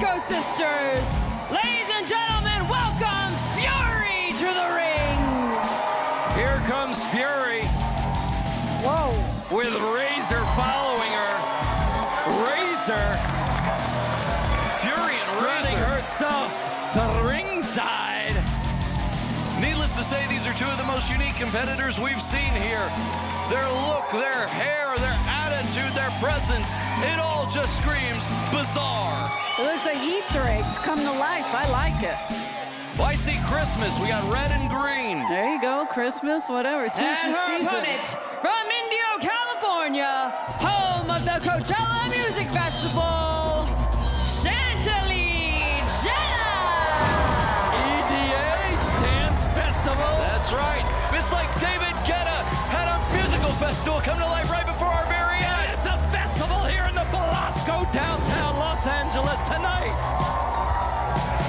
Psycho Sisters. Ladies and gentlemen, welcome Fury to the ring. Here comes Fury. Whoa. With Razor following her. Razor. Fury and strutting Razor. her stuff to ringside. Needless to say, these are two of the most unique competitors we've seen here. Their look, their hair, their attitude, their presence, it all just screams bizarre. It looks like Easter eggs come to life. I like it. Well, I see Christmas. We got red and green. There you go, Christmas, whatever. It's And the her season. opponent from Indio, California, home of the Coachella Music Festival, Chantilly Chella. EDA Dance Festival. That's right. It's like David Guetta had a musical festival come to life right before our very eyes. It's a festival here in the Belasco, downtown Los Angeles tonight.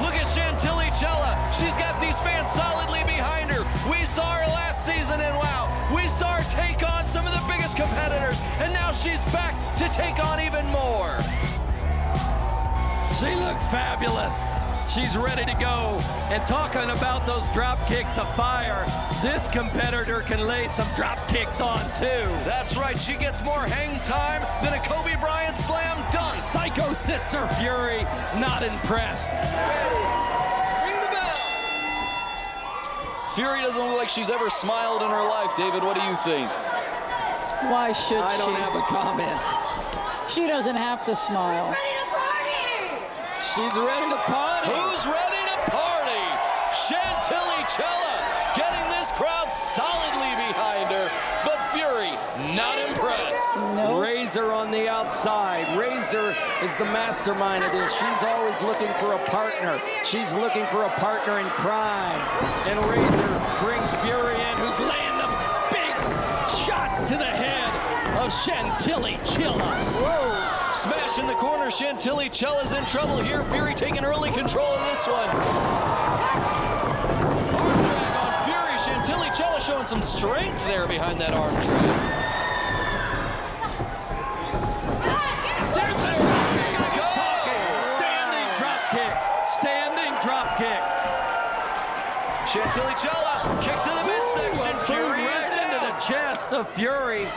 Look at Chantilly Chella. She's got these fans solidly behind her. We saw her last season in WOW. We saw her take on some of the biggest competitors, and now she's back to take on even more. She looks fabulous. She's ready to go. And talking about those drop kicks of fire, this competitor can lay some drop kicks on too. That's right, she gets more hang time than a Kobe Bryant slam dunk. Psycho Sister Fury, not impressed. Ring the bell. Fury doesn't look like she's ever smiled in her life. David, what do you think? Why should I don't have a comment. She doesn't have to smile. She's ready to party. Who's ready to party? Chantilly Chella getting this crowd solidly behind her, but Fury not impressed. No. Razor on the outside. Razor is the mastermind of this. She's always looking for a partner. She's looking for a partner in crime. And Razor brings Fury in, who's laying the big shots to the head of Chantilly Chella. Whoa. Smash in the corner. Chantilly Chella's in trouble here. Fury taking early control of this one. Arm drag on Fury. Chantilly Chella showing some strength there behind that arm drag. There's the drop kick. I was talking. Standing drop kick. Standing drop kick. Chantilly Chella, kick to the midsection. Fury is right into the down. chest of Fury.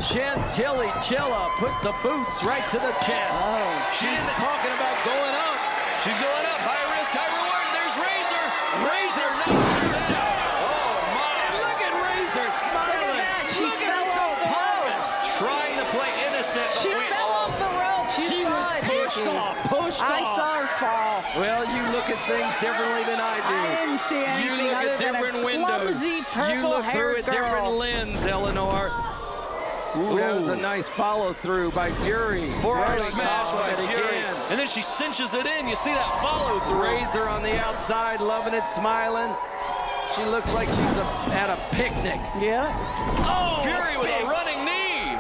Chantilly Chella put the boots right to the chest. Oh. She's talking about going up. She's going up. High risk, high reward. There's Razor. Razor knocks her down. down. Oh, my. And look at Razor smiling. Look at that. She Look at fell her so off the polished. Trying to play innocent. She fell off the rope. She saw was it, pushed didn't you? off, pushed I off. saw her fall. Well, you look at things differently than I do. I didn't see anything You look other at than a different windows. clumsy, You look through a purple-haired different girl. lens, Eleanor. Ooh, that was a nice follow-through by Fury. Forearm Right smash on by it Fury. again. And then she cinches it in. You see that follow through. Razor on the outside, loving it, smiling. She looks like she's at a picnic. Yeah. Oh, Fury with big, a running knee.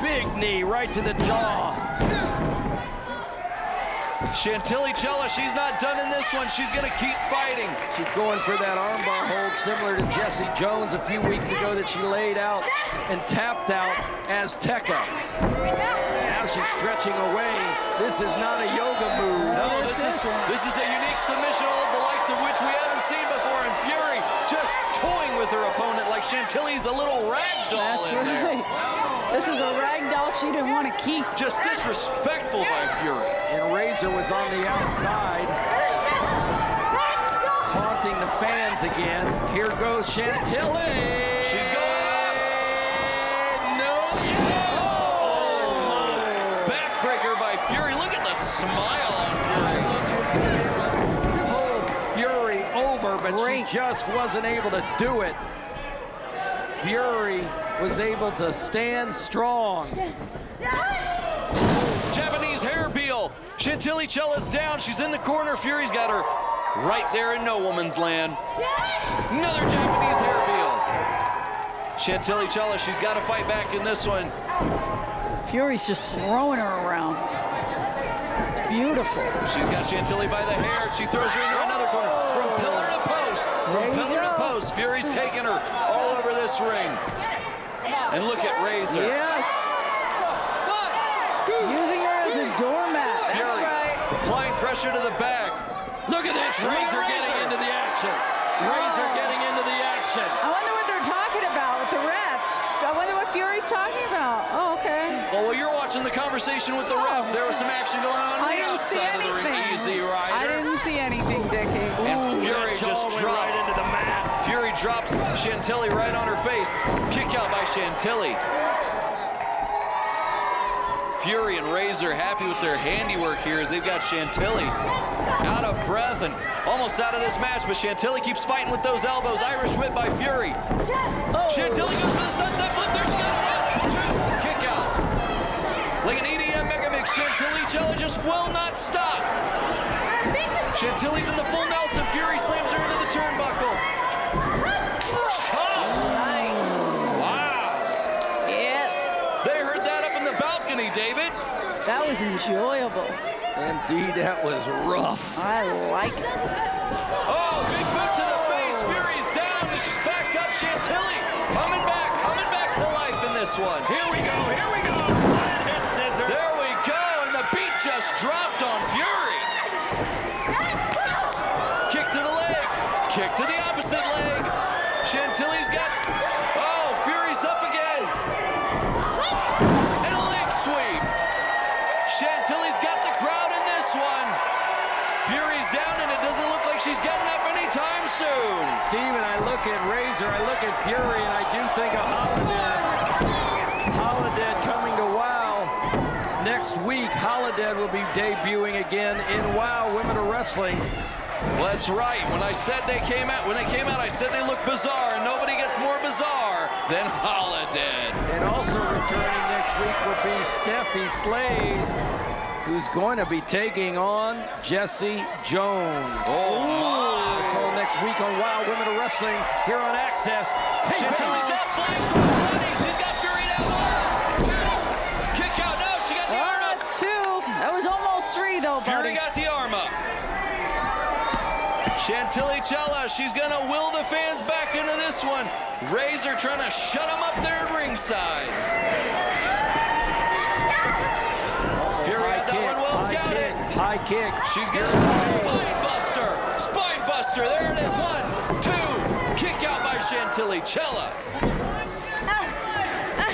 big knee right to the jaw. Chantilly Chella, she's not done in this one. She's going to keep fighting. She's going for that armbar hold similar to Jessie Jones a few weeks ago that she laid out and tapped out Azteca. Now she's stretching away. This is not a yoga move. No, this is a unique submission, the likes of which we haven't seen before. And Fury just toying with her opponent like Chantilly's a little rag doll That's in there. right. This is a rag doll she didn't want to keep. Just disrespectful by Fury. And Razor was on the outside, taunting the fans again. Here goes Chantilly. She's going up. No. Oh, backbreaker by Fury. Look at the smile on Fury. Pulled Fury over, but Great. she just wasn't able to do it. Fury was able to stand strong. Japanese hair peel. Chantilly Chella's down. She's in the corner. Fury's got her right there in no woman's land. Another Japanese hair peel. Chantilly Chella, she's got to fight back in this one. Fury's just throwing her around. It's beautiful. She's got Chantilly by the hair. She throws her into another corner. From pillar to post. There From you pillar to go. post. Fury's taking her all over this ring. And look at Razor. Yes. Using her as a doormat. That's Fury right. applying pressure pressure to the back. Look at this, Razor getting into the action. Razor getting into the action. I wonder what they're talking about with the ref. I wonder what Fury's talking about. Oh, okay. Well, while you're watching the conversation with the ref, there was some action going on I the didn't see outside of the anything. ring. Easy Rider. I didn't see anything, Dickie. And Fury just drops. Right into the mat. Fury drops Chantilly right on her face. Kick out by Chantilly. Fury and Razor happy with their handiwork here as they've got Chantilly out of breath and almost out of this match, but Chantilly keeps fighting with those elbows. Irish whip by Fury. Chantilly goes for the sunset flip. There she got it. 1, 2, kick out. Like an EDM mega mix, Chantilly Chella just will not stop. Chantilly's in the full Nelson. Fury slams her into the turnbuckle. Nice. Wow. Yes. They heard that up in the balcony, David. That was enjoyable. Indeed, that was rough. I like it. Oh, big boot to the face. Fury's down. And she's back up. Chantilly coming back to life in this one. Here we go, here we go. Flathead scissors. There we go, and the beat just dropped on Fury. Kick to the leg. Kick to the opposite leg. Chantilly's got, oh, Fury's up again. And a leg sweep. Chantilly's got the crowd in this one. Fury's down, and it doesn't look like she's getting up anytime soon. Steven, I look at Razor, I look at Fury, and I do think of Holidead. Holidead coming to WOW. Next week, Holidead will be debuting again in WOW Women of Wrestling. Well, that's right. When they came out, I said they look bizarre, and nobody gets more bizarre than Holidead. And also returning next week will be Stephy Slays, who's going to be taking on Jessie Jones. Oh, my. It's all next week on WOW Women of Wrestling here on Access. Chantilly's up, flying running. She's got Fury down. 1, 2. Kick out. No, she got the arm up. 2. That was almost 3, though, Fury buddy. got the arm up. Chantilly Chella, she's gonna will the fans back into this one. Razor trying to shut them up there at ringside. Fury had that one well scouted. High kick. She's gonna spine buster. Spine buster. There it is. 1, 2. Kick out by Chantilly Chella.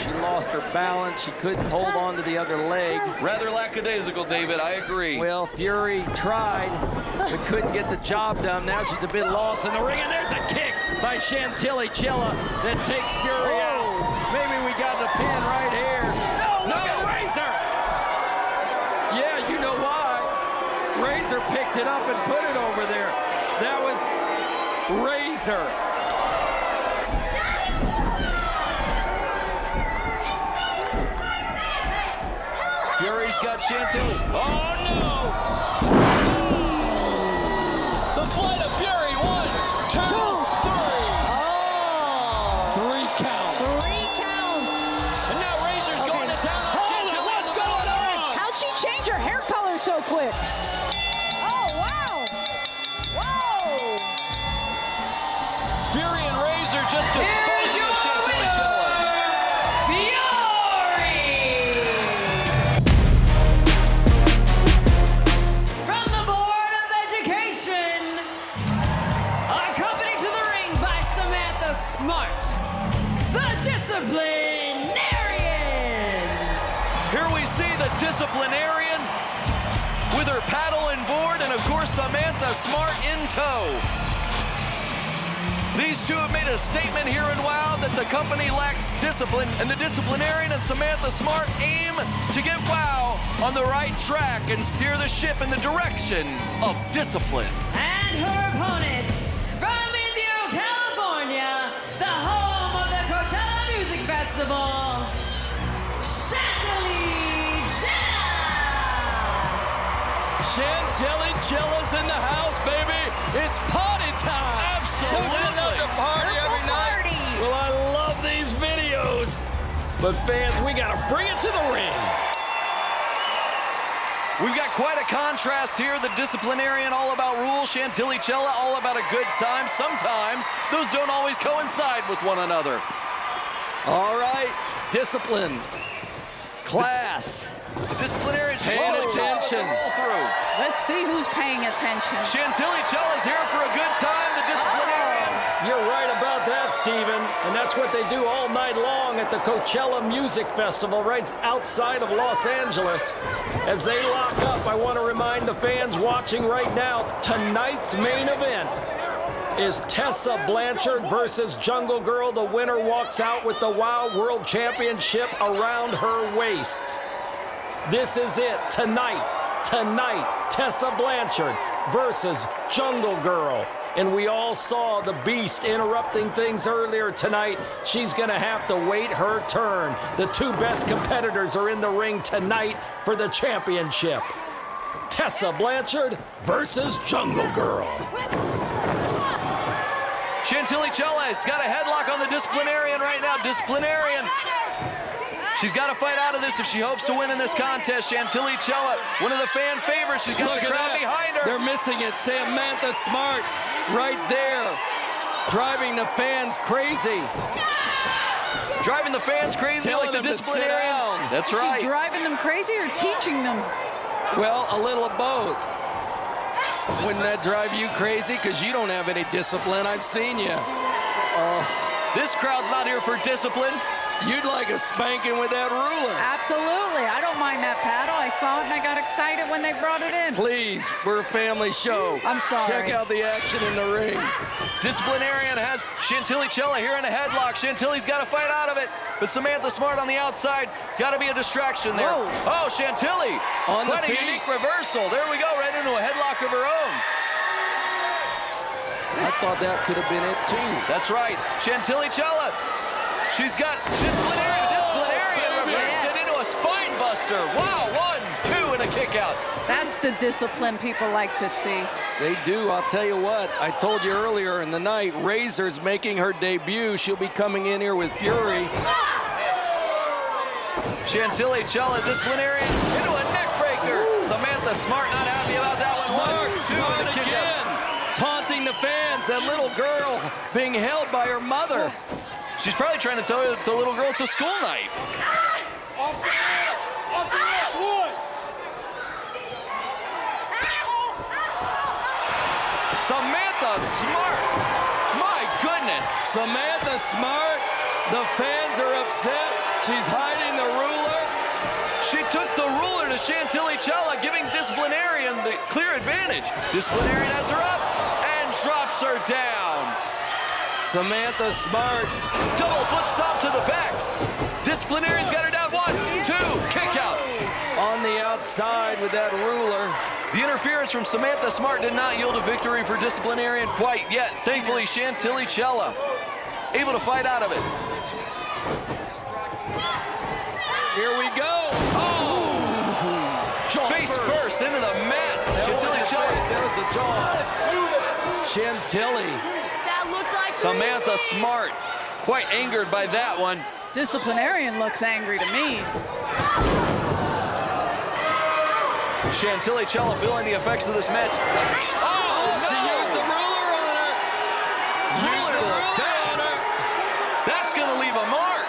She lost her balance. She couldn't hold on to the other leg. Rather lackadaisical, David. I agree. Well, Fury tried, but couldn't get the job done. Now she's a bit lost in the ring, and there's a kick by Chantilly Chella that takes Fury out. Maybe we got the pin right here. No, look at Razor. Yeah, you know why. Razor picked it up and put it over there. That was Razor. Fury's got Chantilly. Oh, no! The flight of Fury. 1, 2, 3. Oh. 3 count. 3 counts. And now Razor's going to town on Chantilly. What's going on? How'd she change her hair color so quick? Oh, wow. Whoa. Fury and Razor just disposing of Chantilly Chella. Smart, the Disciplinarian. Here we see the Disciplinarian with her paddle and board, and of course Samantha Smart in tow. These two have made a statement here in WOW that the company lacks discipline, and the Disciplinarian and Samantha Smart aim to get WOW on the right track and steer the ship in the direction of discipline. And her opponent from Indio, California, the home of the Coachella Music Festival, Chantilly Chella. Chantilly Chella's in the house, baby. It's party time. Absolutely. Don't you love to party every night? Well, I love these videos. But fans, we gotta bring it to the ring. We've got quite a contrast here. The Disciplinarian all about rules, Chantilly Chella all about a good time. Sometimes those don't always coincide with one another. All right, discipline. Class. The disciplinarian Paying attention. Roll through. Let's see who's paying attention. Chantilly Chella's here for a good time. The disciplinarian. You're right about that, Steven. And that's what they do all night long at the Coachella Music Festival right outside of Los Angeles. As they lock up, I want to remind the fans watching right now, tonight's main event is Tessa Blanchard versus Jungle Girl. The winner walks out with the WOW World Championship around her waist. This is it, tonight, Tessa Blanchard versus Jungle Girl. And we all saw the Beast interrupting things earlier tonight. She's gonna have to wait her turn. The two best competitors are in the ring tonight for the championship. Tessa Blanchard versus Jungle Girl. Chantilly Chella has got a headlock on the disciplinarian right now. Disciplinarian. She's got to fight out of this if she hopes to win in this contest. Chantilly Chella, one of the fan favorites. She's got the crowd behind her. They're missing it. Samantha Smart right there, driving the fans crazy. Driving the fans crazy Telling like the them to sit disciplinarian. down. That's Is right. she driving them crazy or teaching them? Well, a little of both. Wouldn't that drive you crazy? Because you don't have any discipline. I've seen you. This crowd's not here for discipline. You'd like a spanking with that ruler. Absolutely. I don't mind that paddle. I saw it and I got excited when they brought it in. Please, we're a family show. I'm sorry. Check out the action in the ring. Disciplinarian has Chantilly Chella here in a headlock. Chantilly's got to fight out of it, but Samantha Smart on the outside. Got to be a distraction there. Whoa. Oh, Chantilly. On the Quite a feet. unique reversal. There we go, right into a headlock of her own. I thought that could have been it, too. That's right. Chantilly Chella. She's got Disciplinarian. Disciplinarian reversed it into a spine buster. Wow, 1, 2, and a kick out. That's the discipline people like to see. They do. I'll tell you what. I told you earlier in the night, Razor's making her debut. She'll be coming in here with Fury. Chantilly Chella, Disciplinarian into a neck breaker. Samantha Smart not happy about that one. Smart again. Taunting the fans. That little girl being held by her mother. She's probably trying to tell the little girl it's a school night. Samantha Smart. My goodness. Samantha Smart. The fans are upset. She's hiding the ruler. She took the ruler to Chantilly Chella, giving Disciplinarian the clear advantage. Disciplinarian has her up and drops her down. Samantha Smart. Double foot stomp to the back. Disciplinarian's got her down. 1, 2, kick out. On the outside with that ruler. The interference from Samantha Smart did not yield a victory for Disciplinarian quite yet. Thankfully, Chantilly Chella able to fight out of it. Here we go. Oh! Face first into the mat. Chantilly Chella. That was the jaw. Chantilly. That looked like Samantha Smart quite angered by that one. Disciplinarian looks angry to me. Chantilly Chella feeling the effects of this match. Oh, She used the ruler on her. Used the ruler on her. That's going to leave a mark.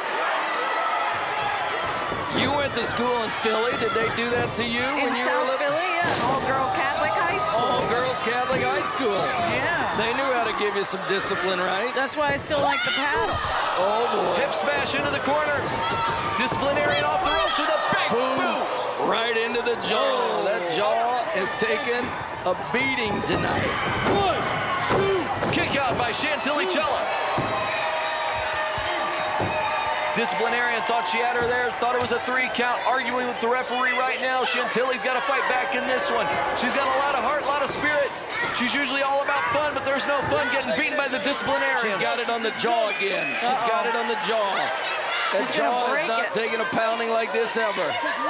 You went to school in Philly. Did they do that to you In when you were South little? Philly, yeah, all-girl Catholic high school. All girls Catholic high school. Yeah. They knew how to give you some discipline, right? That's why I still like the paddle. Oh boy. Hip smash into the corner. Disciplinarian off the ropes with a big boot. Right into the jaw. That jaw has taken a beating tonight. 1, 2. Kick out by Chantilly Chella. Disciplinarian thought she had her there, thought it was a 3 count, arguing with the referee right now. Chantilly's got to fight back in this one. She's got a lot of heart, a lot of spirit. She's usually all about fun, but there's no fun getting beaten by the Disciplinarian. She's got it on the jaw again. She's got it on the jaw. That She's gonna jaw is break not it. taking a pounding like this ever.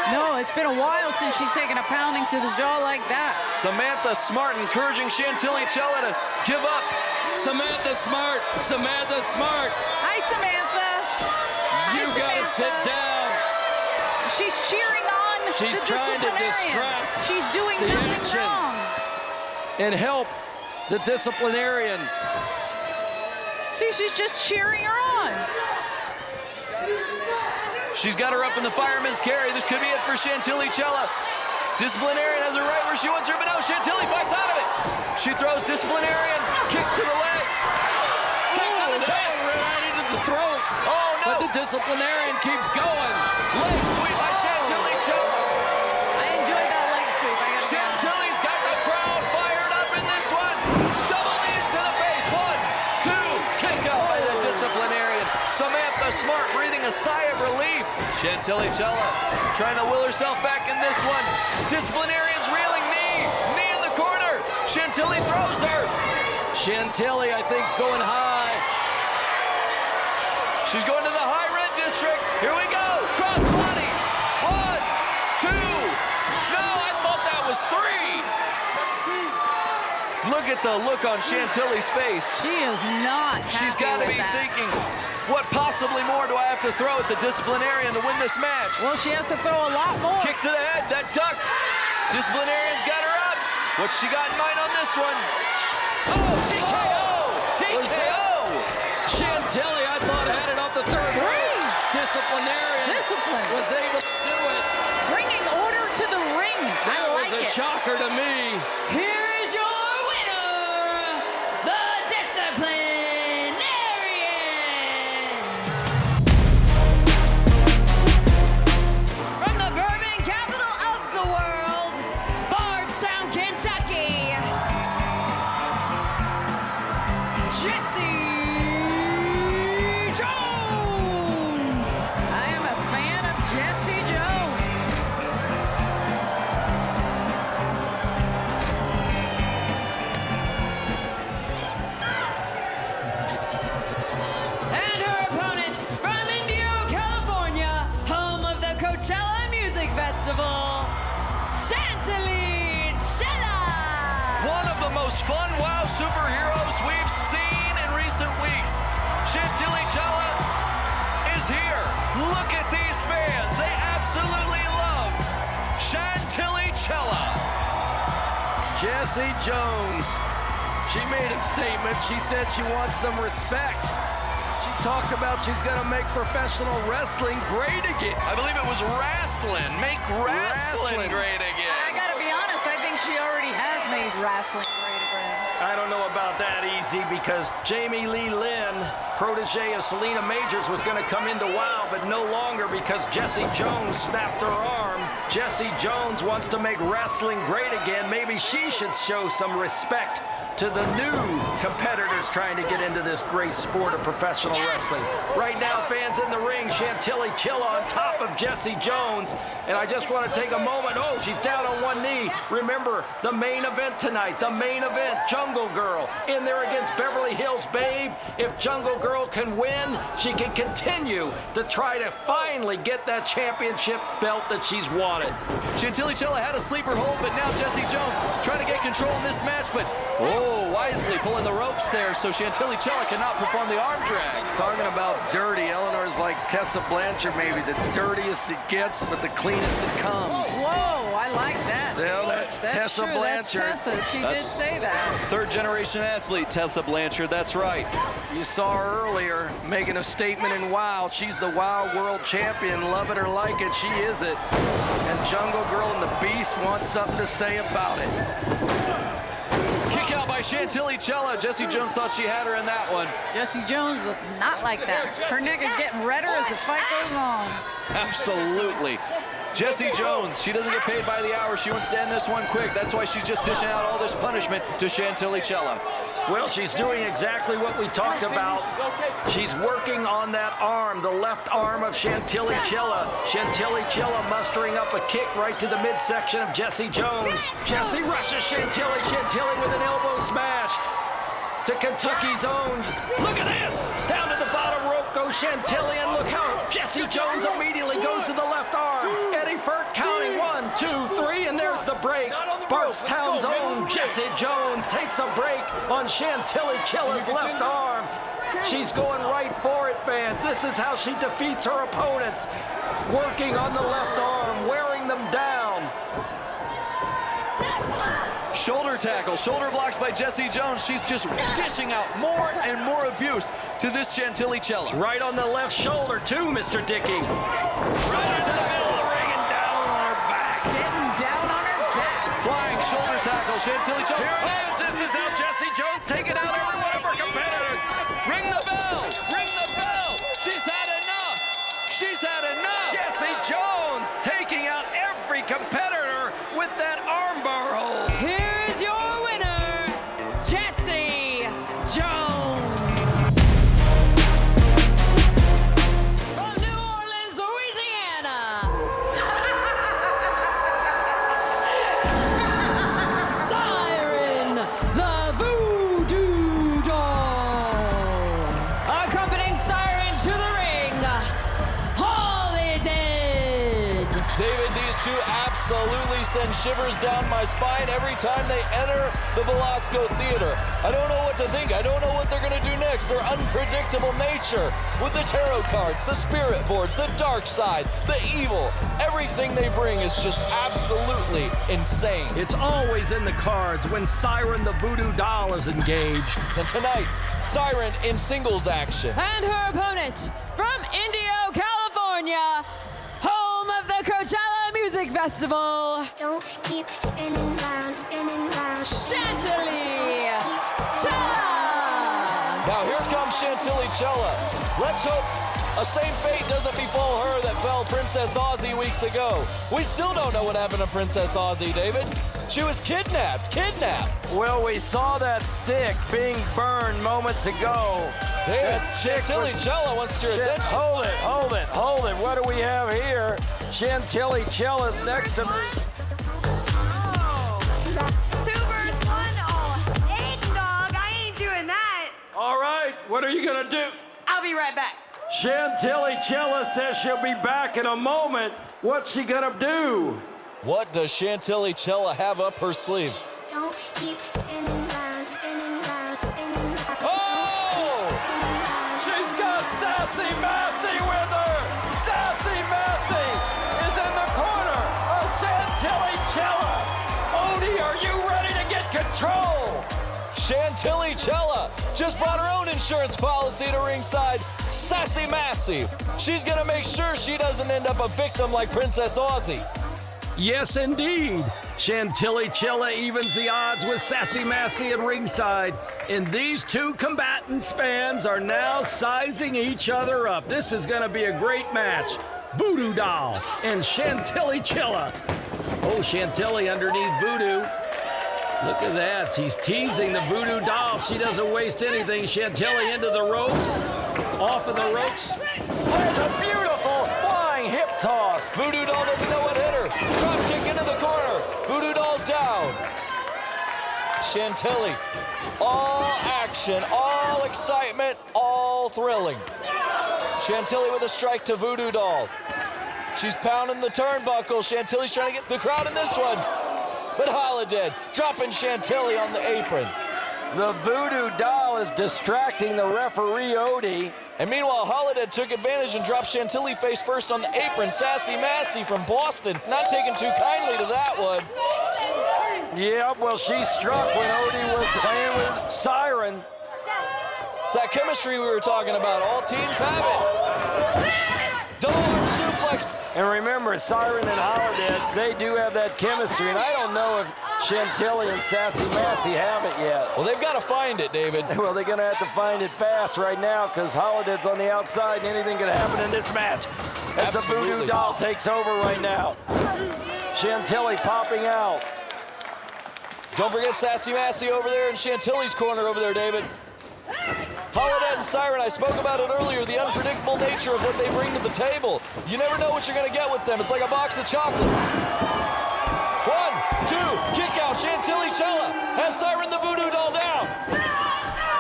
No, it's been a while since she's taken a pounding to the jaw like that. Samantha Smart encouraging Chantilly Chella to give up. Samantha Smart. Samantha Smart. Hi, Samantha. You gotta sit down. She's cheering on She's the trying to disciplinarian. distract She's doing the nothing action. wrong. And help the Disciplinarian. See, she's just cheering her on. She's got her up in the fireman's carry. This could be it for Chantilly Chella. Disciplinarian has her right where she wants her, but no, Chantilly fights out of it. She throws Disciplinarian, kick to the leg, kick to the chest, right into the throat. Oh no! But the Disciplinarian keeps going. Leg sweep by Chantilly Chella. I enjoyed that leg sweep. I gotta be honest. Chantilly's got the crowd fired up in this one. Double knees to the face. 1, 2, kick out by the Disciplinarian. Samantha Smart breathing a sigh of relief. Chantilly Chella trying to will herself back in this one. Disciplinarian's reeling knee in the corner. Chantilly throws her. Chantilly, I think, is going high. She's going to the high red district. Here we go. Cross body. 1, 2. No, I thought that was 3. Look at the look on Chantilly's face. She is not happy She's got to with be that. thinking, what possibly more do I have to throw at the Disciplinarian to win this match? Well, she has to throw a lot more. Kick to the head, that duck. Disciplinarian's got her up. What's she got in mind on this one? Oh, TKO! TKO! Chantilly, I thought, had it off the third round. Disciplinarian Discipline. was able to do it. Bringing order to the ring. That I was like a it. shocker to me. Here is your winner, the Disciplinarian. From the bourbon capital of the world, Bardstown, Kentucky, Jessie Jones. I am a fan of Jessie Jones. And her opponent from Indio, California, home of the Coachella Music Festival, Chantilly Chella. One of the most fun WOW superheroes we've seen in recent weeks. Chantilly Chella is here. Look at these fans. They absolutely love Chantilly Chella. Jessie Jones, she made a statement. She said she wants some respect. She talked about she's going to make professional wrestling great again. I believe it was wrestling. Make wrestling Wrestling. great I again. gotta be honest, I think she already has made wrestling great again. I don't know about that easy because Jamie Lee Lynn, protege of Selena Majors, was going to come into WOW, but no longer because Jessie Jones snapped her arm. Jessie Jones wants to make wrestling great again. Maybe she should show some respect to the new competitors trying to get into this great sport of professional wrestling. Right now, fans in the ring, Chantilly Chella on top of Jessie Jones. And I just want to take a moment. Oh, she's down on one knee. Remember, the main event tonight, the main event, Jungle Girl in there against Beverly Hills Babe. If Jungle Girl can win, she can continue to try to finally get that championship belt that she's wanted. Chantilly Chella had a sleeper hold, but now Jessie Jones trying to get control in this match, but wisely pulling the ropes there so Chantilly Chella cannot perform the arm drag. Talking about dirty, Eleanor's like Tessa Blanchard, maybe the dirtiest it gets, but the cleanest it comes. Whoa, I like that. Yeah, that's Tessa true. Blanchard. That's Tessa. She did say that. Third generation athlete, Tessa Blanchard, that's right. You saw her earlier making a statement in WOW. She's the WOW World Champion. Love it or like it, she is it. And Jungle Girl and the Beast want something to say about it. Kick out by Chantilly Chella. Jessie Jones thought she had her in that one. Jessie Jones look not like that. Her neck is getting redder as the fight goes on. Absolutely. Jessie Jones, she doesn't get paid by the hour. She wants to end this one quick. That's why she's just dishing out all this punishment to Chantilly Chella. Well, she's doing exactly what we talked about. She's working on that arm, the left arm of Chantilly Chella. Chantilly Chella mustering up a kick right to the midsection of Jessie Jones. Jessie rushes Chantilly. Chantilly with an elbow smash to Kentucky's own. Look at this! Down to the bottom rope goes Chantilly, and look how Jessie Jones immediately goes to the left arm. Eddie Furt counting 1, 2, 3, and there's the break. Bardstown's own Jessie Jones takes a break on Chantilly Chella's left arm. She's going right for it, fans. This is how she defeats her opponents. Working on the left arm, wearing them down. Shoulder tackle, shoulder blocks by Jessie Jones. She's just dishing out more and more abuse to this Chantilly Chella. Right on the left shoulder, too, Mr. Dickey. Right into the middle of the ring and down on her back. Getting down on her back. Flying shoulder tackle, Chantilly Chella. Here it is. This is how Jessie Jones taking out every one of her competitors. Ring the bell! Ring the bell! She's had enough! She's had enough! Jessie Jones taking out every competitor with that armbar hold. Here's your winner, Jessie Jones. From New Orleans, Louisiana. Siren the Voodoo Doll. Accompanying Siren to the ring, Holidead. David, these two absolutely send shivers down my spine every time they enter the Velasco Theater. I don't know what to think. I don't know what they're going to do next. Their unpredictable nature with the tarot cards, the spirit boards, the dark side, the evil. Everything they bring is just absolutely insane. It's always in the cards when Siren the Voodoo Doll is engaged. And tonight, Siren in singles action. And her opponent from Indio, California, home of the Coachella Music Festival, Don't keep spinning round, Chantilly Chella. Now here comes Chantilly Chella. Let's hope a same fate doesn't befall her that fell Princess Aussie weeks ago. We still don't know what happened to Princess Aussie, David. She was kidnapped. Well, we saw that stick being burned moments ago. David, That stick Chantilly was- Chella wants your attention. Hold it. What do we have here? Chantilly Chella's next to me. Two versus one. Oh, Aiden, dog. I ain't doing that. All right, what are you gonna do? I'll be right back. Chantilly Chella says she'll be back in a moment. What's she gonna do? What does Chantilly Chella have up her sleeve? don't keep spinning round, Oh! She's got Sassy Massey with her. Sassy Massey is in the corner of Chantilly Chella. Odie, are you ready to get control? Chantilly Chella just brought her own insurance policy to ringside. Sassy Massey. She's gonna make sure she doesn't end up a victim like Princess Aussie. Yes, indeed. Chantilly Chella evens the odds with Sassy Massey at ringside. And these two combatant spans are now sizing each other up. This is going to be a great match. Voodoo Doll and Chantilly Chella. Oh, Chantilly underneath Voodoo. Look at that. She's teasing the Voodoo Doll. She doesn't waste anything. Chantilly into the ropes. Off of the ropes. There's a beautiful flying hip toss. Voodoo Doll doesn't know what hit her. Drop kick into the corner. Voodoo Doll's down. Chantilly, all action, all excitement, all thrilling. Chantilly with a strike to Voodoo Doll. She's pounding the turnbuckle. Chantilly's trying to get the crowd in this one. But Holidead dropping Chantilly on the apron. The Voodoo Doll is distracting the referee, Odie. And meanwhile, Holidead took advantage and dropped Chantilly face first on the apron. Sassy Massey from Boston, not taking too kindly to that one. Yeah, well, she struck when Odie was playing with Siren. It's that chemistry we were talking about. All teams have it. Double arm suplex. And remember, Siren and Holidead, they do have that chemistry, and I don't know if Chantilly and Sassy Massey have it yet. Well, they've got to find it, David. Well, they're going to have to find it fast right now because Holidead's on the outside and anything can happen in this match as the Absolutely. Voodoo Doll takes over right now. Chantilly popping out. Don't forget Sassy Massey over there in Chantilly's corner over there, David. Holidead and Siren, I spoke about it earlier, the unpredictable nature of what they bring to the table. You never know what you're going to get with them. It's like a box of chocolates. 1, 2, kick out. Chantilly Chella has Siren the Voodoo Doll down.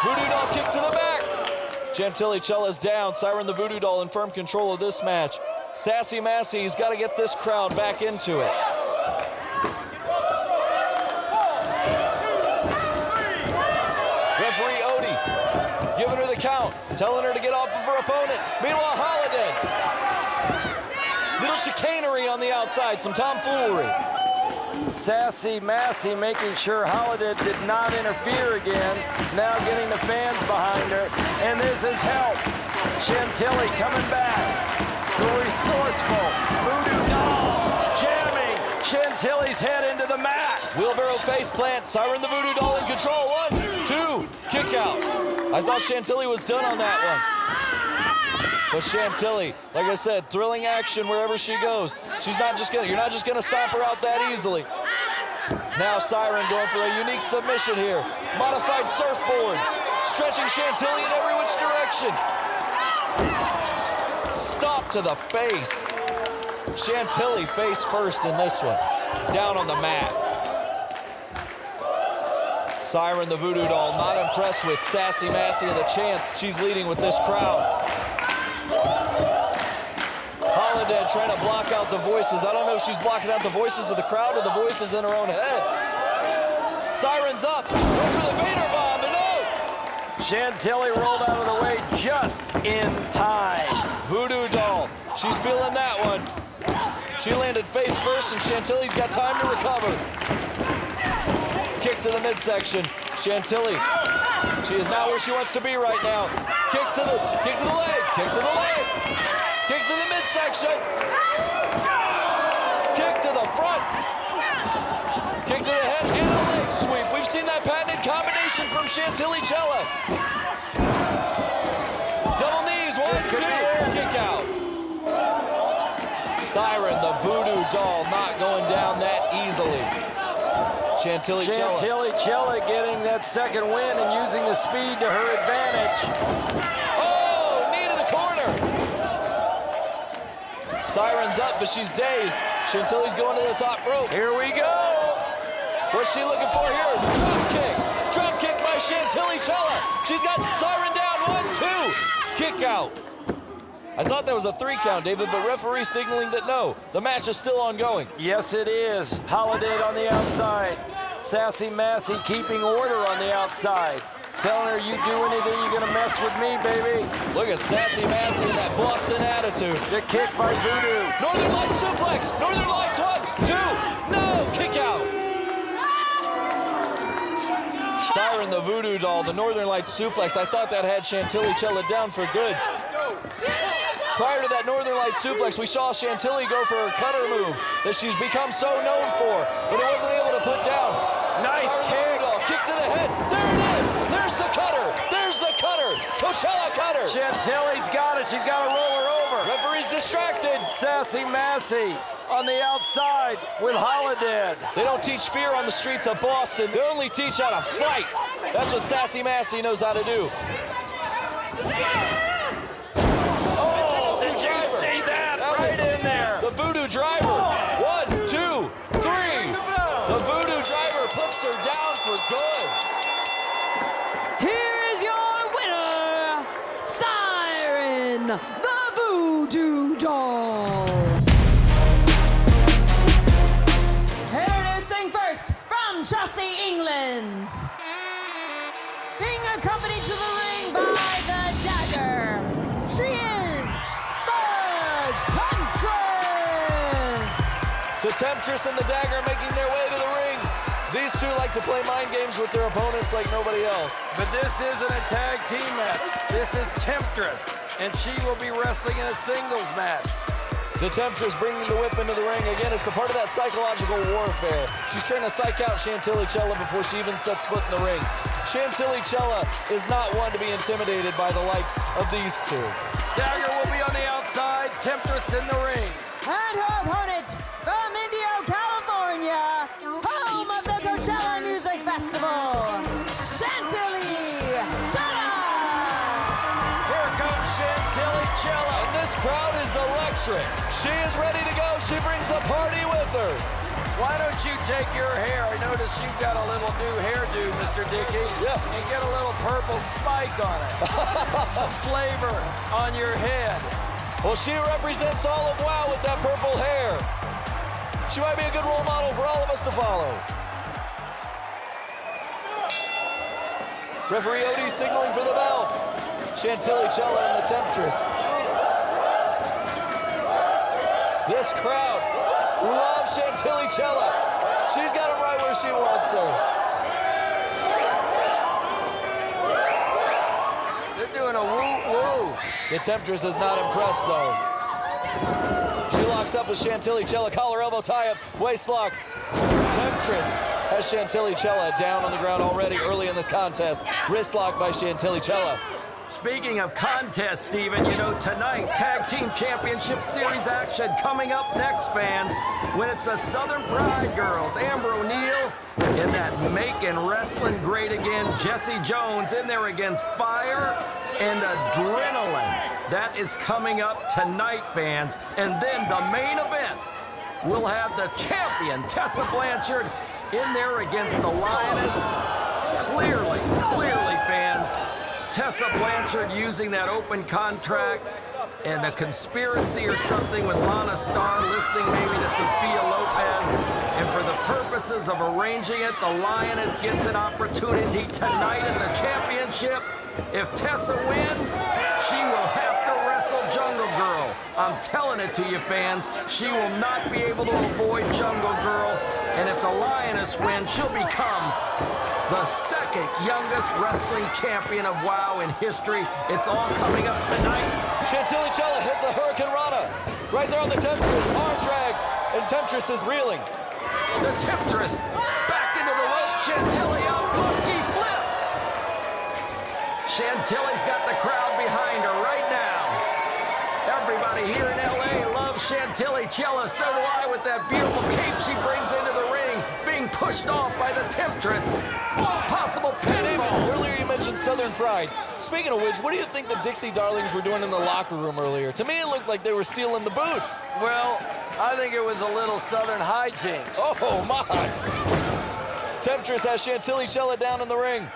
Voodoo Doll kick to the back. Chantilly Chella's down. Siren the Voodoo Doll in firm control of this match. Sassy Massey's got to get this crowd back into it. Referee Odie giving her the count, telling her to get off of her opponent. Meanwhile, Holidead. Little chicanery on the outside, some tomfoolery. Sassy Massey making sure Holidead did not interfere again. Now getting the fans behind her. And this is help. Chantilly coming back. The resourceful Voodoo Doll jamming Chantilly's head into the mat. Wheelbarrow face plant. Siren the Voodoo Doll in control. 1, 2, kick out. I thought Chantilly was done on that one. But Chantilly, like I said, thrilling action wherever she goes. You're not just gonna stomp her out that easily. Now Siren going for a unique submission here. Modified surfboard, stretching Chantilly in every which direction. Stop to the face. Chantilly face first in this one. Down on the mat. Siren the Voodoo Doll not impressed with Sassy Massey and the chance she's leading with this crowd. Holidead trying to block out the voices. I don't know if she's blocking out the voices of the crowd or the voices in her own head. Siren's up. Went for the Vaine bomb, and no! Chantilly rolled out of the way just in time. Voodoo Doll, she's feeling that one. She landed face first, and Chantilly's got time to recover. Kick to the midsection. Chantilly, she is not where she wants to be right now. Kick to the leg, kick to the leg. Kick to the midsection. Kick to the front. Kick to the head and a leg sweep. We've seen that patented combination from Chantilly Chella. Double knees, 1, 2, kick out. Siren the Voodoo Doll not going down that easily. Chantilly Chella getting that second win and using the speed to her advantage. Oh, knee to the corner. Siren's up, but she's dazed. Chantilly's going to the top rope. Here we go. What's she looking for here? Drop kick. Drop kick by Chantilly Chella. She's got Siren down. 1, 2. Kick out. I thought that was a 3 count, David, but referee signaling that no, the match is still ongoing. Yes, it is. Holidead on the outside. Sassy Massey keeping order on the outside. Telling her, you do anything, you're gonna mess with me, baby. Look at Sassy Massey and that Boston attitude. The kick by Voodoo. Northern Light suplex. Northern Lights, 1, 2. No, kick out. Siren the Voodoo Doll, the Northern Light suplex. I thought that had Chantilly Chella down for good. Prior to that Northern Light suplex, we saw Chantilly go for her cutter move that she's become so known for, but it wasn't able to put down. Nice kick. Kick to the head. There it is. There's the cutter. There's the cutter. Coachella cutter. Chantilly's got it. She's got to roll her over. Referee's distracted. Sassy Massey on the outside with Holidead. They don't teach fear on the streets of Boston. They only teach how to fight. That's what Sassy Massey knows how to do. Oh, did you see that? Right in there. The Voodoo Driver. 1, 2, 3. The Voodoo Driver puts her down for good. Here is your winner, Siren the Voodoo Doll. Introducing first from Jessie, England. Being accompanied to the ring by the Dagger, she is the Temptress. The Temptress and the Dagger making their way to the ring. These two like to play mind games with their opponents like nobody else. But this isn't a tag team match. This is Temptress, and she will be wrestling in a singles match. The Temptress bringing the whip into the ring. Again, it's a part of that psychological warfare. She's trying to psych out Chantilly Chella before she even sets foot in the ring. Chantilly Chella is not one to be intimidated by the likes of these two. Dagger will be on the outside, Temptress in the ring. And her opponent from Indio, California, home of the Coachella Music Festival, Chantilly Chella. Here comes Chantilly Chella. And this crowd is electric. She is ready to go. She brings the party with her. Why don't you take your hair? I notice you've got a little new hairdo, Mr. Dickey. Yeah. And get a little purple spike on it. Some flavor on your head. Well, she represents all of WOW with that purple hair. She might be a good role model for all of us to follow. Referee Odie signaling for the bell. Chantilly Chella and the Temptress. This crowd loves Chantilly Chella. She's got him right where she wants her. They're doing a woo-woo. The Temptress is not impressed, though. She locks up with Chantilly Chella. Collar elbow tie-up. Waist lock. Temptress has Chantilly Chella down on the ground already early in this contest. Wrist lock by Chantilly Chella. Speaking of contests, Steven, you know, tonight, Tag Team Championship Series action coming up next, fans, when it's the Southern Pride girls, Amber O'Neal in that Making Wrestling Great Again, Jessie Jones in there against Fire and Adrenaline. That is coming up tonight, fans. And then the main event, we'll have the champion, Tessa Blanchard, in there against the Lioness. Clearly, fans, Tessa Blanchard using that open contract and a conspiracy or something with Lana Starr, listening maybe to Sophia Lopez. And for the purposes of arranging it, the Lioness gets an opportunity tonight at the championship. If Tessa wins, she will have to wrestle Jungle Girl. I'm telling it to you, fans. She will not be able to avoid Jungle Girl. And if the Lioness wins, she'll become the second youngest wrestling champion of WOW in history. It's all coming up tonight. Chantilly Chella hits a Hurricane Rana. Right there on the Temptress. Arm drag. And Temptress is reeling. The Temptress back into the rope. Chantilly out. Monkey flip. Chantilly's got the crowd behind her right now. Everybody here in LA loves Chantilly Chella. So do I, with that beautiful cape she brings into the ring, being pushed off by the Temptress. Possible pinfall. Earlier you mentioned Southern Pride. Speaking of which, what do you think the Dixie Darlings were doing in the locker room earlier? To me, it looked like they were stealing the boots. Well, I think it was a little Southern hijinks. Oh, my. Temptress has Chantilly Chella down in the ring.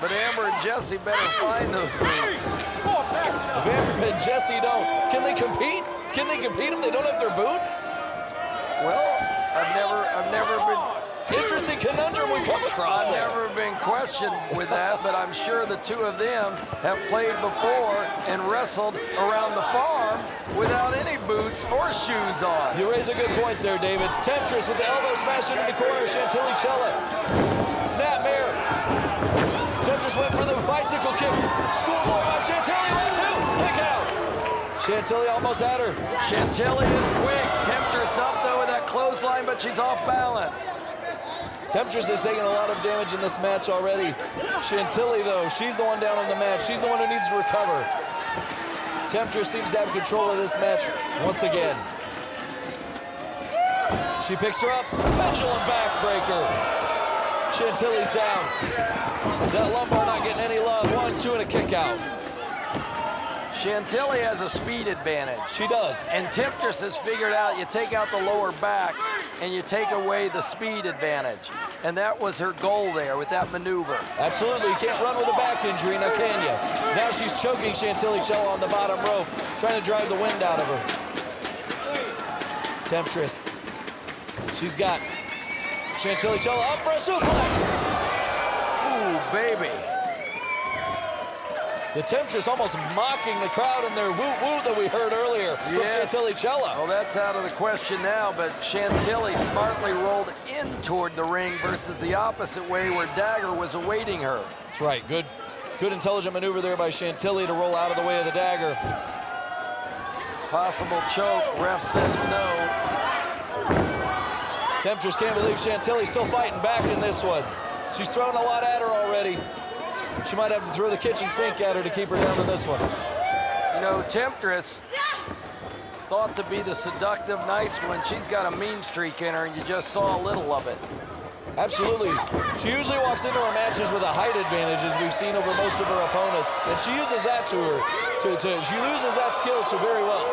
But Amber and Jessie better find those boots. If Amber and Jessie don't, can they compete? Can they compete if they don't have their boots? Well, I've never been... Interesting conundrum we come across. I've never been questioned with that, but I'm sure the two of them have played before and wrestled around the farm without any boots or shoes on. You raise a good point there, David. Temptress with the elbow smash into the corner. Chantilly Chella. Snapmare. Temptress went for the bicycle kick. Schoolboy by Chantilly. 1-2. Kick out. Chantilly almost had her. Chantilly is quick. Temptress up, though, with that clothesline, but she's off balance. Temptress is taking a lot of damage in this match already. Chantilly, though, she's the one down in the match. She's the one who needs to recover. Temptress seems to have control of this match once again. She picks her up. Pendulum backbreaker. Chantilly's down. That lumbar not getting any love. 1-2 and a kick out. Chantilly has a speed advantage. She does. And Temptress has figured out you take out the lower back and you take away the speed advantage. And that was her goal there with that maneuver. Absolutely. You can't run with a back injury, now can you? Now she's choking Chantilly Chella on the bottom rope, trying to drive the wind out of her. Temptress. She's got Chantilly Chella up for a suplex. Ooh, baby. The Temptress almost mocking the crowd in their woo-woo that we heard earlier from Chantilly Chella. Well, that's out of the question now, but Chantilly smartly rolled in toward the ring versus the opposite way where Dagger was awaiting her. That's right. Good intelligent maneuver there by Chantilly to roll out of the way of the Dagger. Possible choke. Ref says no. Temptress can't believe Chantilly's still fighting back in this one. She's thrown a lot at her already. She might have to throw the kitchen sink at her to keep her down in this one. You know, Temptress, thought to be the seductive, nice one. She's got a mean streak in her, and you just saw a little of it. Absolutely. She usually walks into her matches with a height advantage, as we've seen over most of her opponents, and she uses that to her. She uses that skill to very well.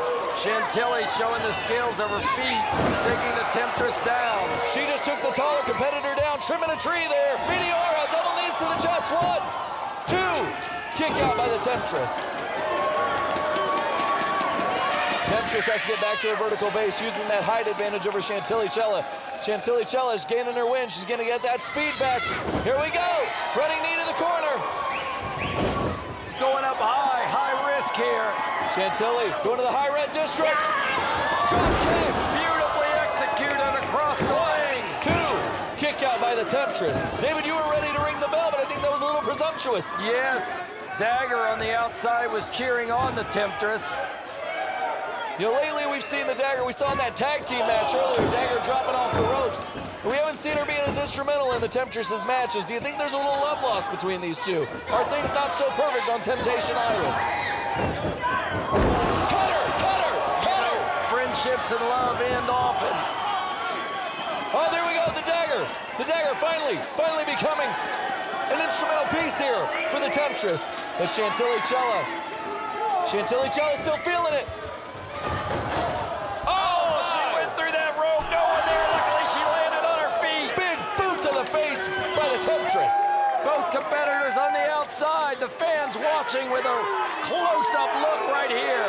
Chantilly showing the scales of her feet, taking the Temptress down. She just took the taller competitor down, trimming a tree there. Meteora, double knees to the chest. 1, 2. Kick out by the Temptress. Temptress has to get back to her vertical base, using that height advantage over Chantilly Chella. Chantilly Chella is gaining her win. She's going to get that speed back. Here we go. Running knee to the corner. Going up high, high risk here. Chantilly going to the high red district. Drop kick. Beautifully executed across the the Temptress. David, you were ready to ring the bell, but I think that was a little presumptuous. Yes, Dagger on the outside was cheering on the Temptress. You know, lately we've seen the Dagger. We saw in that tag team match earlier, Dagger dropping off the ropes. We haven't seen her being as instrumental in the Temptress's matches. Do you think there's a little love lost between these two? Are things not so perfect on Temptation Island? Cutter! Friendships and love end often. Oh, there we go, the Dagger. The Dagger finally becoming an instrumental piece here for the Temptress. But Chantilly Chella still feeling it. Oh, she went through that rope. No one there. Luckily, she landed on her feet. Big boot to the face by the Temptress. Both competitors on the outside. The fans watching with a close-up look right here.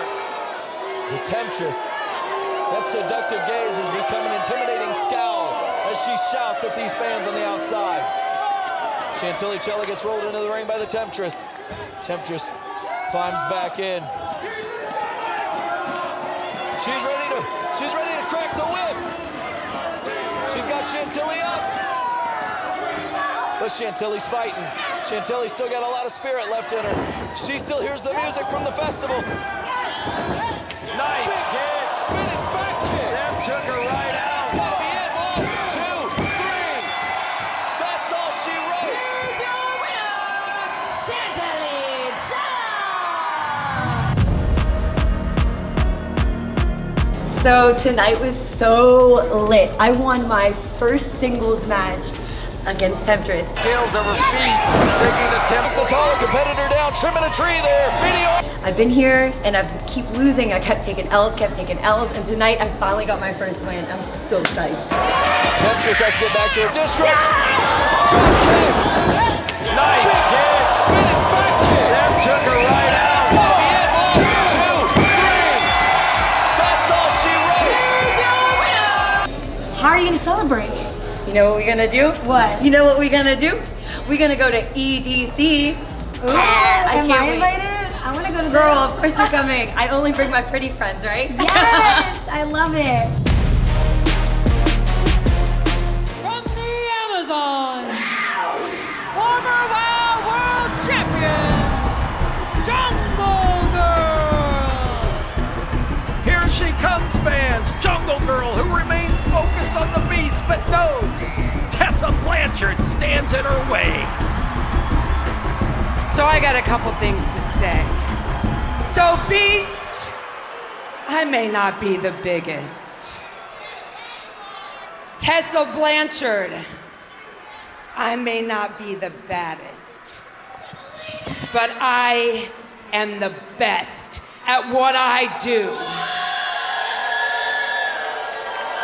The Temptress, that seductive gaze has become an intimidating scowl as she shouts at these fans on the outside. Chantilly Chella gets rolled into the ring by the Temptress. Temptress climbs back in. She's ready to crack the whip. She's got Chantilly up. But Chantilly's fighting. Chantilly's still got a lot of spirit left in her. She still hears the music from the festival. Nice kick. Spinning back kick. That took her right out. That's gotta be it. 1, 2, 3. That's all she wrote. Here's your winner, Chantilly Chella! So tonight was so lit. I won my first singles match against Temptress. Scales of her feet, taking the The taller competitor down, trimming a tree there. Video. I've been here and I keep losing. I kept taking L's, and tonight I finally got my first win. I'm so psyched. Temptress has to get back to her district. Drop kick. nice kick. Spinning back kick. That took her right out. That's gotta be it. 1, 2, 3. That's all she wrote. Here's your winner! How are you gonna celebrate? You know what we're gonna do? What? You know what we're gonna do? We're gonna go to EDC. Ooh, am I invited? I want to go to Girl, of course you're coming. I only bring my pretty friends, right? Yes, I love it. From the Amazon, former WOW World Champion, Jungle Girl. Here she comes, fans. Jungle Girl, who remains focused on the beast, but knows Tessa Blanchard stands in her way. So I got a couple things to say. So Beast, I may not be the biggest. Tessa Blanchard, I may not be the baddest. But I am the best at what I do.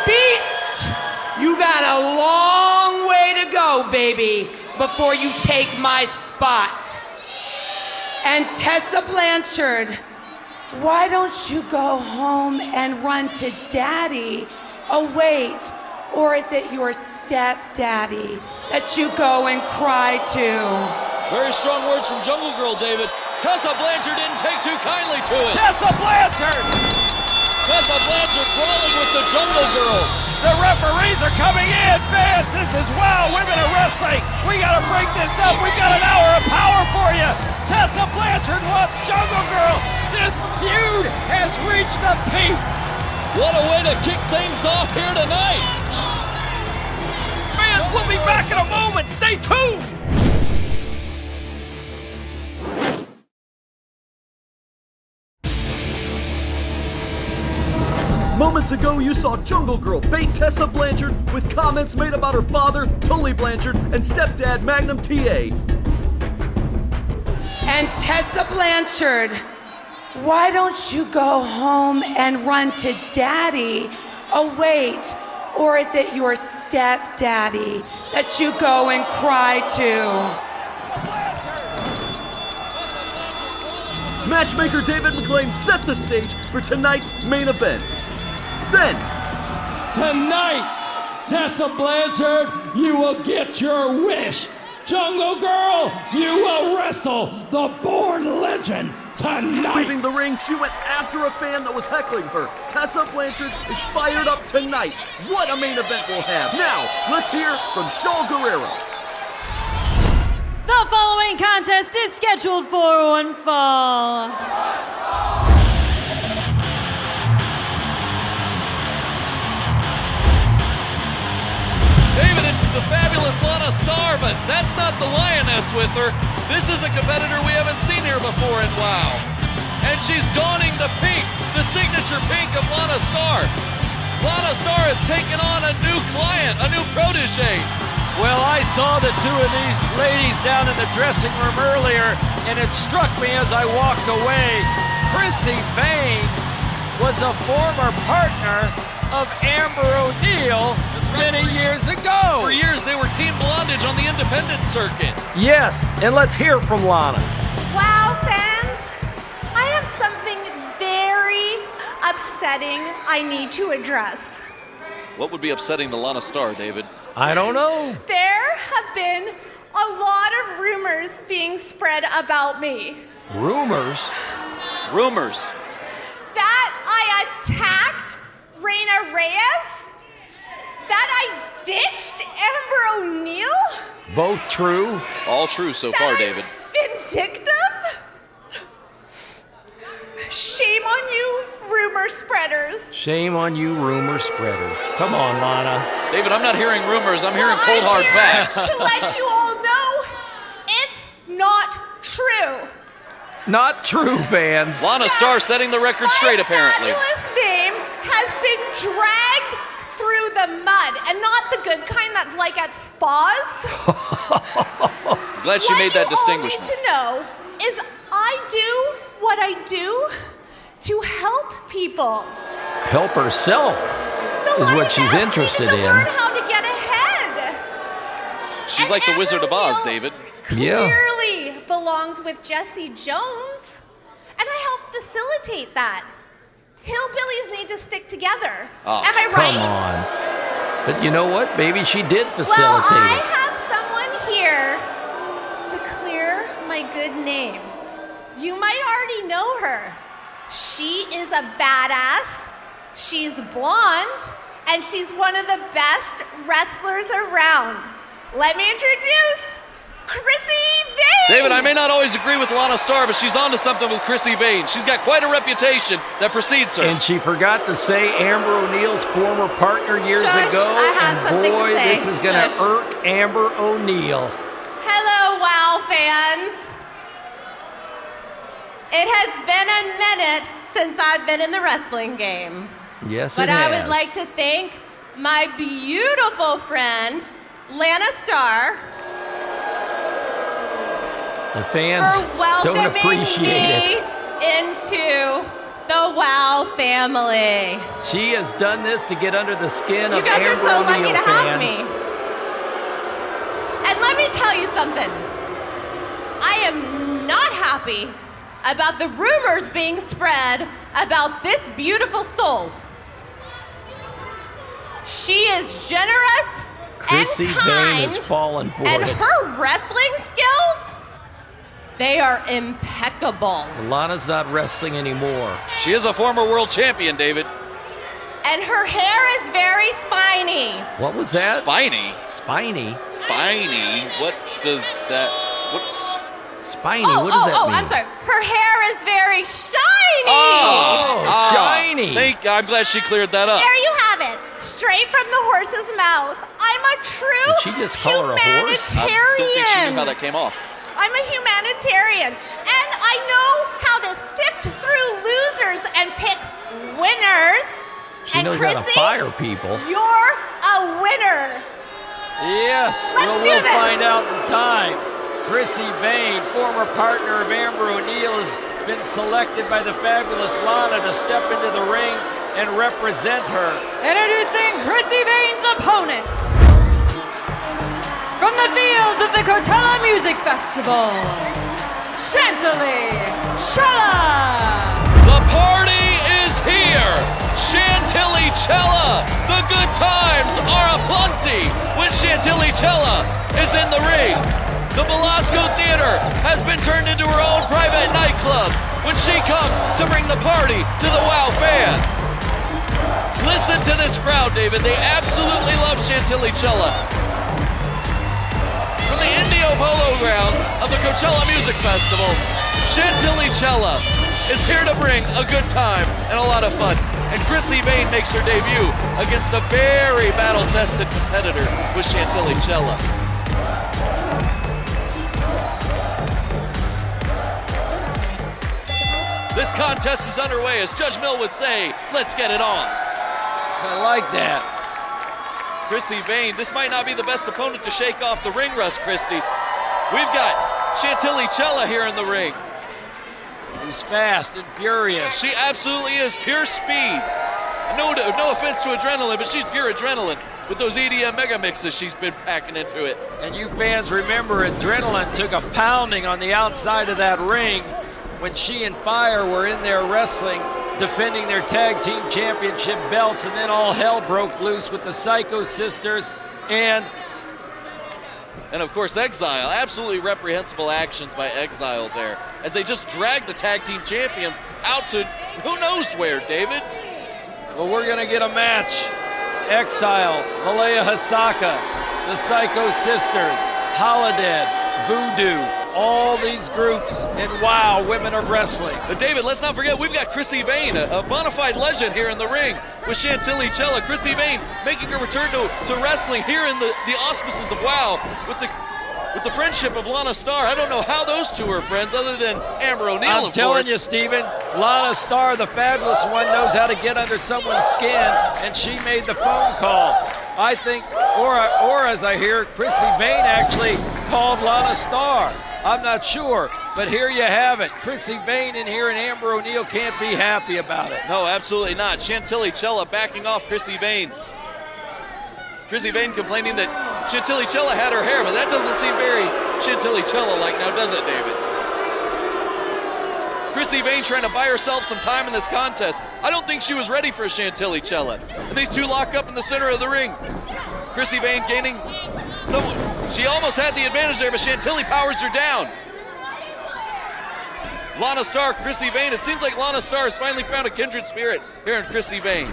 Beast, you got a long way to go, baby, before you take my spot. And Tessa Blanchard, why don't you go home and run to Daddy? Oh wait, or is it your stepdaddy that you go and cry to? Very strong words from Jungle Girl, David. Tessa Blanchard didn't take too kindly to it. Tessa Blanchard! Tessa Blanchard brawling with the Jungle Girl. The referees are coming in, fans. This is WOW Women in Wrestling. We gotta break this up. We've got an hour of power for you. Tessa Blanchard wants Jungle Girl. This feud has reached a peak. What a way to kick things off here tonight. Fans, we'll be back in a moment. Stay tuned. Moments ago, you saw Jungle Girl bait Tessa Blanchard with comments made about her father, Tully Blanchard, and stepdad, Magnum TA. And Tessa Blanchard, why don't you go home and run to Daddy? Oh wait, or is it your stepdaddy that you go and cry to? Matchmaker David McLean set the stage for tonight's main event. Then, tonight, Tessa Blanchard, you will get your wish. Jungle Girl, you will wrestle the born legend, tonight. Leaving the ring, she went after a fan that was heckling her. Tessa Blanchard is fired up tonight. What a main event we'll have. Now, let's hear from Shaul Guerrero. The following contest is scheduled for one fall. David, it's the fabulous Lana Star, but that's not the Lioness with her. This is a competitor we haven't seen here before in WOW. And she's donning the pink, the signature pink of Lana Star. Lana Star has taken on a new client, a new protege. Well, I saw the two of these ladies down in the dressing room earlier, and it struck me as I walked away. Krissy Vaine was a former partner of Amber O'Neal many years ago. For years, they were Team Blondage on the independent circuit. Yes, and let's hear from Lana. WOW fans, I have something very upsetting I need to address. What would be upsetting to Lana Star, David? I don't know. There have been a lot of rumors being spread about me. Rumors? Rumors. That I attacked Reina Reyes? That I ditched Amber O'Neal? Both true? All true so far, David. Vindictive? Shame on you, rumor spreaders. Shame on you, rumor spreaders. Come on, Lana. David, I'm not hearing rumors. I'm hearing cold, hard facts. To let you all know, it's not true. Not true, fans. Lana Star setting the record straight, apparently. My fabulous name has been dragged through the mud, and not the good kind that's like at spas. I'm glad she made that distinguishment. What you all need to know is I do what I do to help people. Help herself is what she's interested in. Learn how to get ahead. She's like the Wizard of Oz, David. Clearly belongs with Jessie Jones, and I help facilitate that. Hillbillies need to stick together. Oh, am I right? Come on. But you know what? Maybe she did facilitate Well, I it. have someone here to clear my good name. You might already know her. She is a badass, she's blonde, and she's one of the best wrestlers around. Let me introduce Krissy Vaine! David, I may not always agree with Lana Star, but she's onto something with Krissy Vaine. She's got quite a reputation that precedes her. And she forgot to say Amber O'Neal's former partner years ago. I have and something boy, to say. this is going to irk Amber O'Neal. Hello, WOW fans. It has been a minute since I've been in the wrestling game. Yes, But it has. I would like to thank my beautiful friend, Lana Star, The fans for don't welcoming appreciate me it. into the WOW family. She has done this to get under the skin of You guys Amber are so lucky O'Neal to fans. have me. And let me tell you something. I am not happy about the rumors being spread about this beautiful soul. She is generous Krissy and Vaine kind, has fallen for and it. her wrestling skills, they are impeccable. Lana's not wrestling anymore. She is a former world champion, David. And her hair is very spiny. What was that? Spiny? Spiny? Spiny? What does that... What's... Spiny, what does that mean? I'm sorry. Her hair is very shiny. Shiny. I'm glad she cleared that up. There you have it. Straight from the horse's mouth. I'm a true Did she just call her a horse? I humanitarian. don't think she knew how that came off. I'm a humanitarian, and I know how to sift through losers and pick winners. She and knows how to Krissy, fire people. You're a winner. Yes, Let's do we'll this. find out in time. Krissy Vaine, former partner of Amber O'Neal, has been selected by the fabulous Lana to step into the ring and represent her. Introducing Krissy Vaine's opponent. From the fields of the Coachella Music Festival, Chantilly Chella. The party is here. Chantilly Chella. The good times are aplenty when Chantilly Chella is in the ring. The Belasco Theater has been turned into her own private nightclub. when she comes to bring the party to the WOW fans. Listen to this crowd, David. They absolutely love Chantilly Chella. From the Indio Polo Grounds of the Coachella Music Festival, Chantilly Chella is here to bring a good time and a lot of fun. And Krissy Vaine makes her debut against a very battle-tested competitor with Chantilly Chella. This contest is underway, as Judge Mill would say, let's get it on. I like that. Krissy Vaine, this might not be the best opponent to shake off the ring rust, Christy. We've got Chantilly Chella here in the ring. Who's fast and furious. She absolutely is, pure speed. No offense to adrenaline, but she's pure adrenaline with those EDM mega mixes she's been packing into it. And you fans remember Adrenaline took a pounding on the outside of that ring when she and Fire were in there wrestling, defending their tag team championship belts, and then all hell broke loose with the Psycho Sisters and of course Exile. Absolutely reprehensible actions by Exile there, as they just dragged the tag team champions out to who knows where, David. Well, we're gonna get a match. Exile, Malaya Hasaka, the Psycho Sisters, Holidead, Voodoo, all these groups in WOW Women of Wrestling. But David, let's not forget, we've got Krissy Vaine, a bona fide legend here in the ring with Chantilly Chella. Krissy Vaine making her return to wrestling here in the auspices of WOW with the friendship of Lana Starr. I don't know how those two are friends other than Amber O'Neal, of course. I'm telling you, Steven, Lana Starr, the fabulous one, knows how to get under someone's skin, and she made the phone call. I think, or as I hear, Krissy Vaine actually called Lana Starr. I'm not sure, but here you have it. Krissy Vaine in here, and Amber O'Neal can't be happy about it. No, absolutely not. Chantilly Chella backing off Krissy Vaine. Krissy Vaine complaining that Chantilly Chella had her hair, but that doesn't seem very Chantilly Chella-like now, does it, David? Krissy Vaine trying to buy herself some time in this contest. I don't think she was ready for Chantilly Chella. And these two lock up in the center of the ring. Krissy Vaine gaining she almost had the advantage there, but Chantilly powers her down. Lana Starr, Krissy Vaine. It seems like Lana Starr has finally found a kindred spirit here in Krissy Vaine.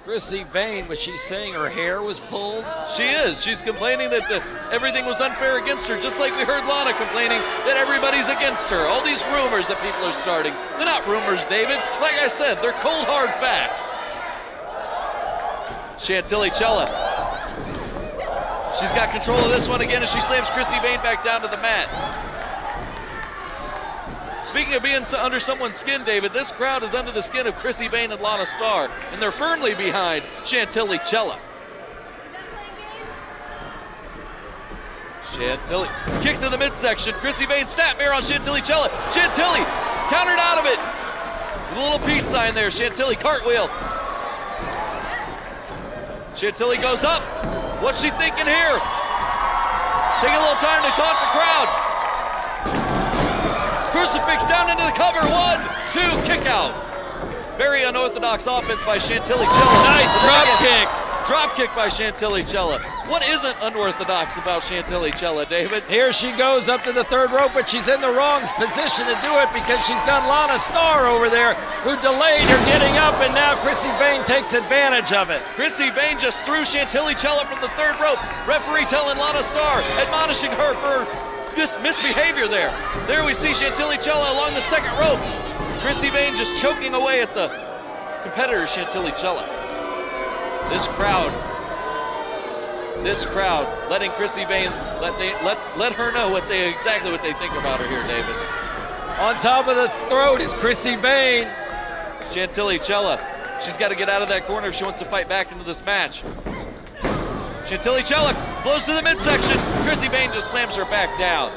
Krissy Vaine, was she saying her hair was pulled? She is. She's complaining that everything was unfair against her, just like we heard Lana complaining that everybody's against her. All these rumors that people are starting. They're not rumors, David. Like I said, they're cold, hard facts. Chantilly Chella. She's got control of this one again as she slams Krissy Vaine back down to the mat. Speaking of being under someone's skin, David, this crowd is under the skin of Krissy Vaine and Lana Starr, and they're firmly behind Chantilly Chella. Chantilly, kick to the midsection. Krissy Vaine, snapmare on Chantilly Chella. Chantilly, countered out of it. With a little peace sign there. Chantilly, cartwheel. Chantilly goes up. What's she thinking here? Taking a little time to taunt the crowd. Crucifix down into the cover. 1, 2, kick out. Very unorthodox offense by Chantilly Chella. Nice drop kick. Drop kick by Chantilly Chella. What isn't unorthodox about Chantilly Chella, David? Here she goes up to the third rope, but she's in the wrong position to do it because she's got Lana Starr over there who delayed her getting up, and now Krissy Vaine takes advantage of it. Krissy Vaine just threw Chantilly Chella from the third rope. Referee telling Lana Starr, admonishing her for misbehavior there. There we see Chantilly Chella along the second rope. Krissy Vaine just choking away at the competitor, Chantilly Chella. This crowd letting Krissy Vaine, let her know exactly what they think about her here, David. On top of the throat is Krissy Vaine. Chantilly Chella, she's got to get out of that corner if she wants to fight back into this match. Chantilly Chella blows to the midsection. Krissy Vaine just slams her back down.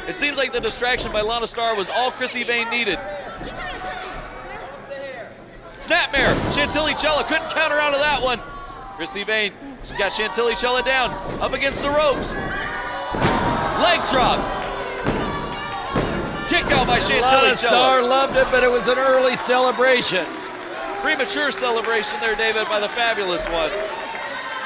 It seems like the distraction by Lana Starr was all Krissy Vaine needed. Snapmare. Chantilly Chella couldn't counter out of that one. Krissy Vaine, she's got Chantilly Chella down, up against the ropes. Leg drop. Kick out by Chantilly Lana Chella. Starr loved it, but it was an early celebration. Premature celebration there, David, by the fabulous one.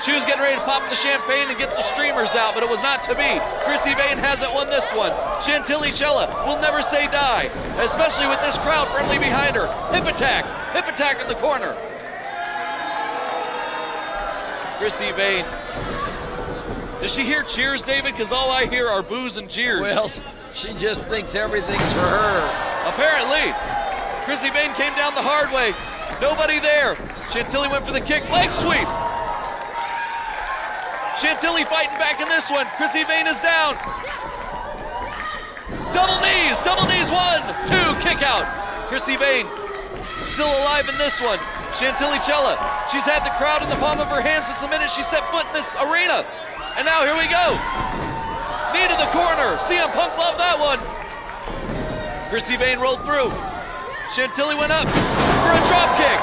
She was getting ready to pop the champagne and get the streamers out, but it was not to be. Krissy Vaine hasn't won this one. Chantilly Chella will never say die, especially with this crowd firmly behind her. Hip attack in the corner. Krissy Vaine. Does she hear cheers, David? Because all I hear are boos and jeers. Well, she just thinks everything's for her. Apparently. Krissy Vaine came down the hard way. Nobody there. Chantilly went for the kick. Leg sweep. Chantilly fighting back in this one. Krissy Vaine is down. Double knees. 1, 2, kick out. Krissy Vaine still alive in this one. Chantilly Chella. She's had the crowd in the palm of her hand since the minute she set foot in this arena. And now here we go. Knee to the corner. CM Punk loved that one. Krissy Vaine rolled through. Chantilly went up for a drop kick.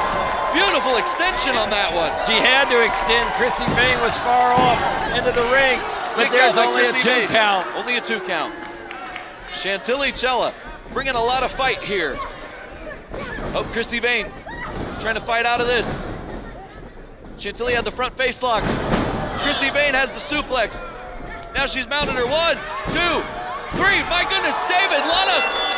Beautiful extension on that one. She had to extend. Krissy Vaine was far off into the ring, but there's only a 2 count. Only a 2 count. Chantilly Chella bringing a lot of fight here. Oh, Krissy Vaine trying to fight out of this. Chantilly had the front face lock. Krissy Vaine has the suplex. Now she's mounted her 1, 2, 3. My goodness, David, let us